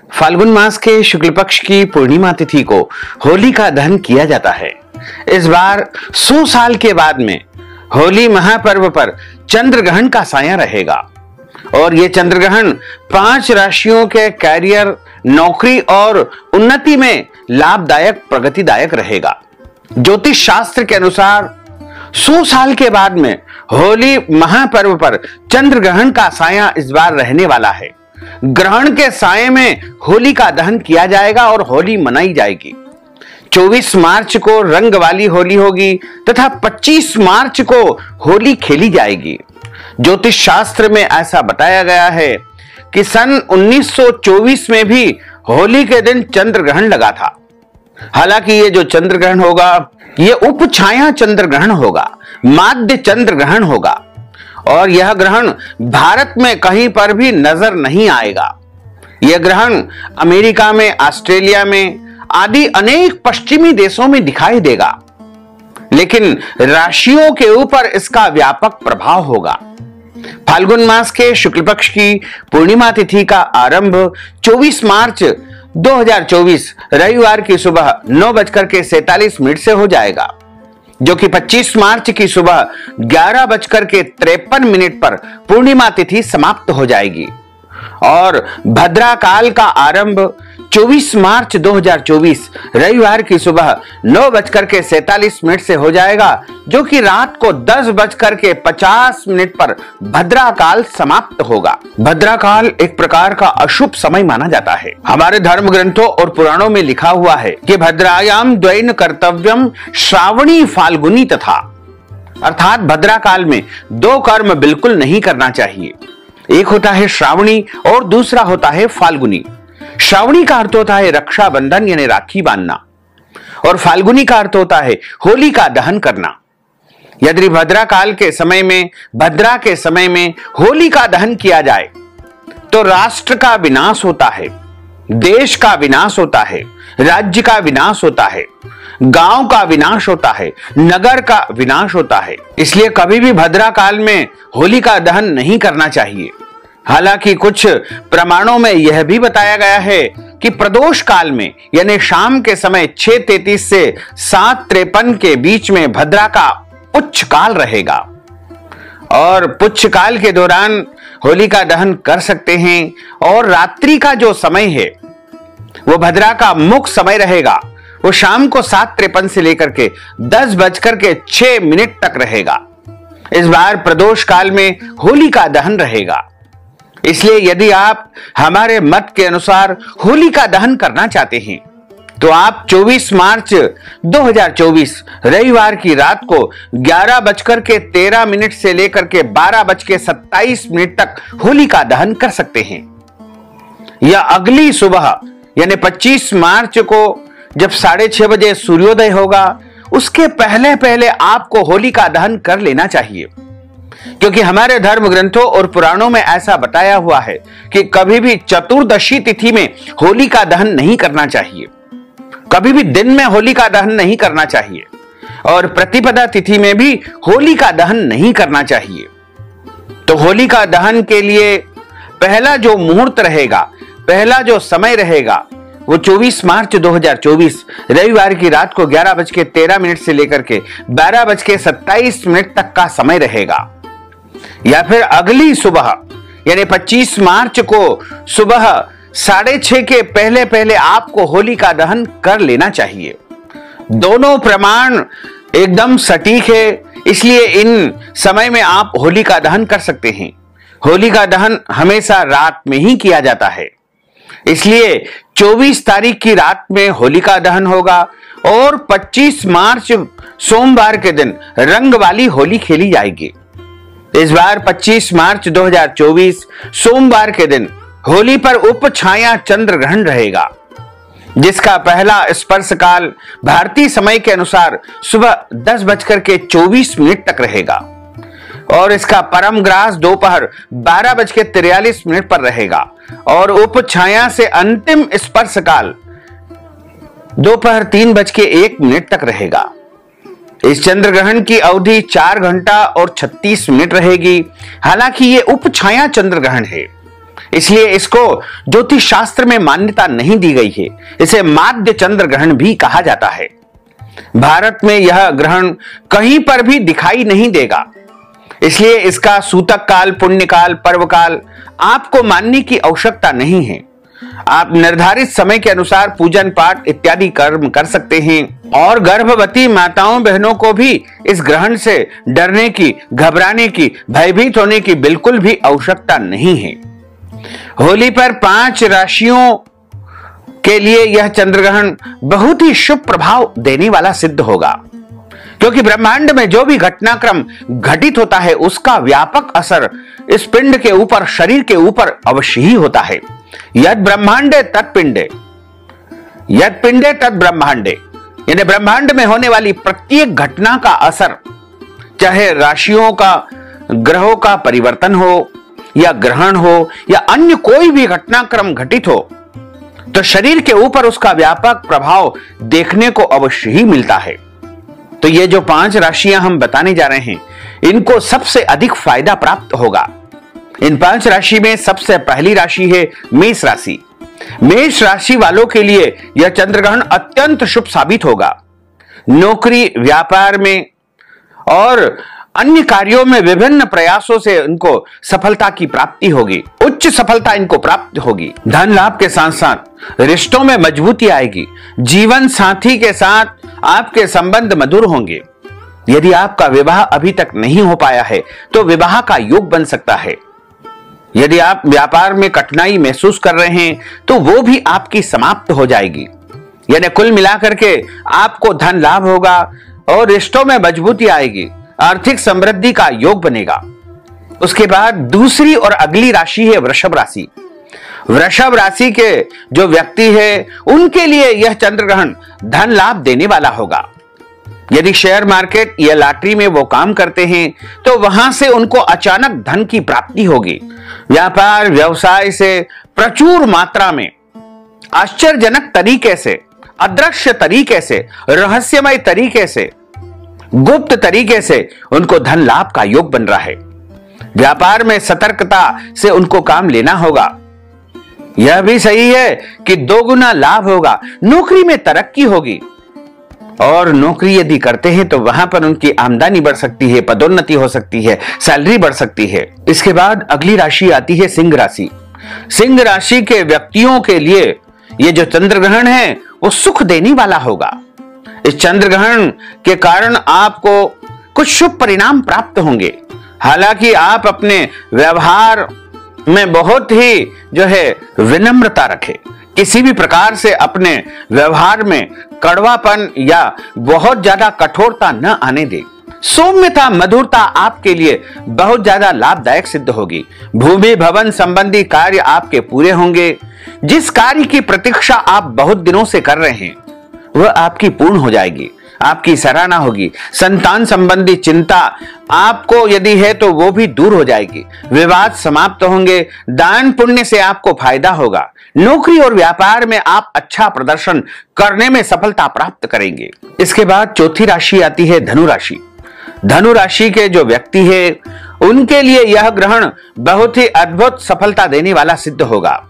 फाल्गुन मास के शुक्ल पक्ष की पूर्णिमा तिथि को होली का दहन किया जाता है। इस बार 100 साल के बाद में होली महापर्व पर चंद्र ग्रहण का साया रहेगा और ये चंद्र ग्रहण 5 राशियों के कैरियर, नौकरी और उन्नति में लाभदायक, प्रगतिदायक रहेगा। ज्योतिष शास्त्र के अनुसार 100 साल के बाद में होली महापर्व पर चंद्र ग्रहण का साया इस बार रहने वाला है। ग्रहण के साये में होली का दहन किया जाएगा और होली मनाई जाएगी। 24 मार्च को रंग वाली होली होगी तथा 25 मार्च को होली खेली जाएगी। ज्योतिष शास्त्र में ऐसा बताया गया है कि सन 1924 में भी होली के दिन चंद्र ग्रहण लगा था। हालांकि ये जो चंद्र ग्रहण होगा ये उपछाया चंद्र ग्रहण होगा, माध्य चंद्र ग्रहण होगा और यह ग्रहण भारत में कहीं पर भी नजर नहीं आएगा। यह ग्रहण अमेरिका में, ऑस्ट्रेलिया में आदि अनेक पश्चिमी देशों में दिखाई देगा, लेकिन राशियों के ऊपर इसका व्यापक प्रभाव होगा। फाल्गुन मास के शुक्ल पक्ष की पूर्णिमा तिथि का आरंभ 24 मार्च 2024 रविवार की सुबह 9:47 से हो जाएगा, जो कि 25 मार्च की सुबह 11:53 पर पूर्णिमा तिथि समाप्त हो जाएगी और भद्रा काल का आरंभ 24 मार्च 2024 रविवार की सुबह 9:47 से हो जाएगा, जो कि रात को 10:50 पर भद्रा काल समाप्त होगा। भद्रा काल एक प्रकार का अशुभ समय माना जाता है। हमारे धर्म ग्रंथों और पुराणों में लिखा हुआ है कि भद्रायाम द्वैन कर्तव्यम श्रावणी फाल्गुनी तथा, अर्थात भद्रा काल में 2 कर्म बिल्कुल नहीं करना चाहिए। एक होता है श्रावणी और दूसरा होता है फाल्गुनी। श्रावणी का अर्थ होता है रक्षाबंधन यानी राखी बांधना और फाल्गुनी का अर्थ होता है होली का दहन करना। यदि भद्रा काल के समय में, भद्रा के समय में होली का दहन किया जाए तो राष्ट्र का विनाश होता है, देश का विनाश होता है, राज्य का विनाश होता है, गांव का विनाश होता है, नगर का विनाश होता है। इसलिए कभी भी भद्रा काल में होली का दहन नहीं करना चाहिए। हालांकि कुछ प्रमाणों में यह भी बताया गया है कि प्रदोष काल में यानी शाम के समय 6:33 से 7:53 के बीच में भद्रा का पुच्छ काल रहेगा और पुच्छ काल के दौरान होली का दहन कर सकते हैं और रात्रि का जो समय है वो भद्रा का मुख्य समय रहेगा। वो शाम को 7:53 से लेकर के 10:06 तक रहेगा। इस बार प्रदोष काल में होली का दहन रहेगा। इसलिए यदि आप हमारे मत के अनुसार होली का दहन करना चाहते हैं तो आप 24 मार्च 2024 रविवार की रात को 11:13 से लेकर के 12:27 तक होली का दहन कर सकते हैं। या अगली सुबह यानी 25 मार्च को जब 6:30 बजे सूर्योदय होगा उसके पहले पहले आपको होली का दहन कर लेना चाहिए, क्योंकि हमारे धर्म ग्रंथों और पुराणों में ऐसा बताया हुआ है कि कभी भी चतुर्दशी तिथि में होली का दहन नहीं करना चाहिए, कभी भी दिन में होली का दहन नहीं करना चाहिए और प्रतिपदा तिथि में भी होली का दहन नहीं करना चाहिए। तो होली का दहन के लिए पहला जो मुहूर्त रहेगा, पहला जो समय रहेगा वो 24 मार्च 2024 रविवार की रात को 11:13 से लेकर के 12:27 तक का समय रहेगा। या फिर अगली सुबह यानी 25 मार्च को सुबह 6:30 के पहले पहले आपको होली का दहन कर लेना चाहिए। दोनों प्रमाण एकदम सटीक है, इसलिए इन समय में आप होली का दहन कर सकते हैं। होली का दहन हमेशा रात में ही किया जाता है, इसलिए 24 तारीख की रात में होली का दहन होगा और 25 मार्च सोमवार के दिन रंग वाली होली खेली जाएगी। इस बार 25 मार्च 2024 सोमवार के दिन होली पर उपछाया चंद्र ग्रहण रहेगा, जिसका पहला स्पर्श काल भारतीय समय के अनुसार सुबह 10:24 तक रहेगा और इसका परम ग्रास दोपहर 12:43 पर रहेगा और उपछाया से अंतिम स्पर्श काल दोपहर 3:01 तक रहेगा। इस चंद्र ग्रहण की अवधि 4 घंटा और 36 मिनट रहेगी। हालांकि ये उपछाया चंद्र ग्रहण है, इसलिए इसको ज्योतिष शास्त्र में मान्यता नहीं दी गई है। इसे माध्य चंद्र ग्रहण भी कहा जाता है। भारत में यह ग्रहण कहीं पर भी दिखाई नहीं देगा, इसलिए इसका सूतक काल, पुण्य काल, पर्व काल आपको मानने की आवश्यकता नहीं है। आप निर्धारित समय के अनुसार पूजन पाठ इत्यादि कर्म कर सकते हैं। और गर्भवती माताओं बहनों को भी इस ग्रहण से डरने की, घबराने की, भयभीत होने की बिल्कुल भी आवश्यकता नहीं है। होली पर 5 राशियों के लिए यह चंद्र ग्रहण बहुत ही शुभ प्रभाव देने वाला सिद्ध होगा, क्योंकि ब्रह्मांड में जो भी घटनाक्रम घटित होता है उसका व्यापक असर इस पिंड के ऊपर, शरीर के ऊपर अवश्य ही होता है। यद ब्रह्मांडे तत्पिंडे, यद पिंडे तद ब्रह्मांडे, यानी ब्रह्मांड में होने वाली प्रत्येक घटना का असर, चाहे राशियों का, ग्रहों का परिवर्तन हो या ग्रहण हो या अन्य कोई भी घटनाक्रम घटित हो, तो शरीर के ऊपर उसका व्यापक प्रभाव देखने को अवश्य ही मिलता है। तो ये जो 5 राशियां हम बताने जा रहे हैं, इनको सबसे अधिक फायदा प्राप्त होगा। इन 5 राशि में सबसे पहली राशि है मेष राशि। मेष राशि वालों के लिए यह चंद्र ग्रहण अत्यंत शुभ साबित होगा। नौकरी, व्यापार में और अन्य कार्यों में विभिन्न प्रयासों से इनको सफलता की प्राप्ति होगी, उच्च सफलता इनको प्राप्त होगी। धन लाभ के साथ साथ रिश्तों में मजबूती आएगी। जीवन साथी के साथ आपके संबंध मधुर होंगे। यदि आपका विवाह अभी तक नहीं हो पाया है तो विवाह का योग बन सकता है। यदि आप व्यापार में कठिनाई महसूस कर रहे हैं तो वो भी आपकी समाप्त हो जाएगी। यानी कुल मिलाकर के आपको धन लाभ होगा और रिश्तों में मजबूती आएगी, आर्थिक समृद्धि का योग बनेगा। उसके बाद दूसरी और अगली राशि है वृषभ राशि। वृषभ राशि के जो व्यक्ति है उनके लिए यह चंद्र ग्रहण धन लाभ देने वाला होगा। यदि शेयर मार्केट या लॉटरी में वो काम करते हैं तो वहां से उनको अचानक धन की प्राप्ति होगी। व्यापार व्यवसाय से प्रचुर मात्रा में, आश्चर्यजनक तरीके से, अदृश्य तरीके से, रहस्यमय तरीके से, गुप्त तरीके से उनको धन लाभ का योग बन रहा है। व्यापार में सतर्कता से उनको काम लेना होगा। यह भी सही है कि 2 गुना लाभ होगा। नौकरी में तरक्की होगी और नौकरी यदि करते हैं तो वहां पर उनकी आमदनी बढ़ सकती है, पदोन्नति हो सकती है, सैलरी बढ़ सकती है। इसके बाद अगली राशि आती है सिंह राशि। सिंह राशि के व्यक्तियों के लिए यह जो चंद्र ग्रहण है वो सुख देने वाला होगा। इस चंद्र ग्रहण के कारण आपको कुछ शुभ परिणाम प्राप्त होंगे। हालांकि आप अपने व्यवहार में बहुत ही जो है विनम्रता रखें। किसी भी प्रकार से अपने व्यवहार में कड़वापन या बहुत ज्यादा कठोरता न आने दे। सौम्यता, मधुरता आपके लिए बहुत ज्यादा लाभदायक सिद्ध होगी। भूमि भवन संबंधी कार्य आपके पूरे होंगे। जिस कार्य की प्रतीक्षा आप बहुत दिनों से कर रहे हैं वह आपकी पूर्ण हो जाएगी, आपकी सराहना होगी। संतान संबंधी चिंता आपको यदि है तो वो भी दूर हो जाएगी। विवाद समाप्त होंगे। दान पुण्य से आपको फायदा होगा। नौकरी और व्यापार में आप अच्छा प्रदर्शन करने में सफलता प्राप्त करेंगे। इसके बाद चौथी राशि आती है धनु राशि। धनु राशि के जो व्यक्ति है उनके लिए यह ग्रहण बहुत ही अद्भुत सफलता देने वाला सिद्ध होगा।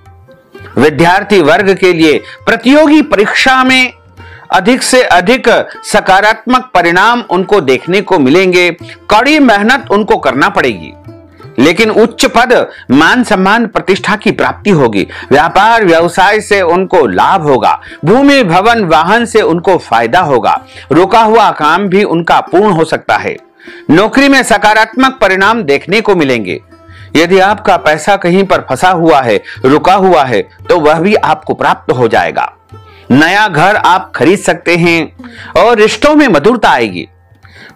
विद्यार्थी वर्ग के लिए प्रतियोगी परीक्षा में अधिक से अधिक सकारात्मक परिणाम उनको देखने को मिलेंगे। कड़ी मेहनत उनको करना पड़ेगी, लेकिन उच्च पद, मान सम्मान, प्रतिष्ठा की प्राप्ति होगी। व्यापार व्यवसाय से उनको लाभ होगा। भूमि भवन वाहन से उनको फायदा होगा। रुका हुआ काम भी उनका पूर्ण हो सकता है। नौकरी में सकारात्मक परिणाम देखने को मिलेंगे। यदि आपका पैसा कहीं पर फंसा हुआ है, रुका हुआ है, तो वह भी आपको प्राप्त हो जाएगा। नया घर आप खरीद सकते हैं और रिश्तों में मधुरता आएगी।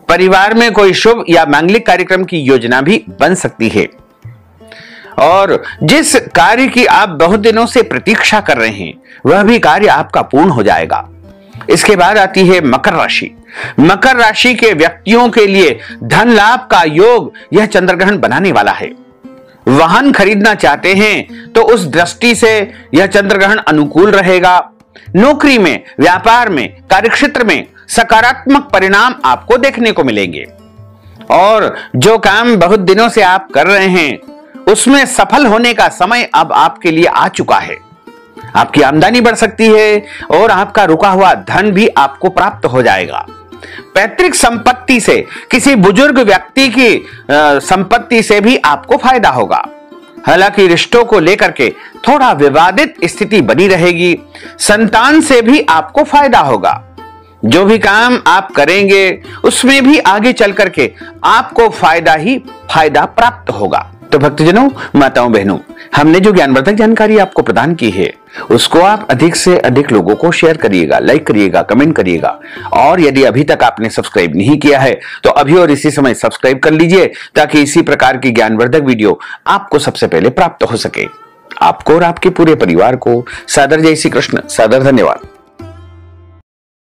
परिवार में कोई शुभ या मांगलिक कार्यक्रम की योजना भी बन सकती है और जिस कार्य की आप बहुत दिनों से प्रतीक्षा कर रहे हैं वह भी कार्य आपका पूर्ण हो जाएगा। इसके बाद आती है मकर राशि। मकर राशि के व्यक्तियों के लिए धन लाभ का योग यह चंद्रग्रहण बनाने वाला है। वाहन खरीदना चाहते हैं तो उस दृष्टि से यह चंद्रग्रहण अनुकूल रहेगा। नौकरी में, व्यापार में, कार्यक्षेत्र में सकारात्मक परिणाम आपको देखने को मिलेंगे और जो काम बहुत दिनों से आप कर रहे हैं उसमें सफल होने का समय अब आपके लिए आ चुका है। आपकी आमदनी बढ़ सकती है और आपका रुका हुआ धन भी आपको प्राप्त हो जाएगा। पैतृक संपत्ति से, किसी बुजुर्ग व्यक्ति की संपत्ति से भी आपको फायदा होगा। हालांकि रिश्तों को लेकर के थोड़ा विवादित स्थिति बनी रहेगी। संतान से भी आपको फायदा होगा। जो भी काम आप करेंगे उसमें भी आगे चल करके आपको फायदा ही फायदा प्राप्त होगा। तो भक्तजनों, माताओं, बहनों, हमने जो ज्ञानवर्धक जानकारी आपको प्रदान की है उसको आप अधिक से अधिक लोगों को शेयर करिएगा, लाइक करिएगा, कमेंट करिएगा। और यदि अभी तक आपने सब्सक्राइब नहीं किया है तो अभी और इसी समय सब्सक्राइब कर लीजिए, ताकि इसी प्रकार की ज्ञानवर्धक वीडियो आपको सबसे पहले प्राप्त हो सके। आपको और आपके पूरे परिवार को सादर जय श्री कृष्ण, सादर धन्यवाद।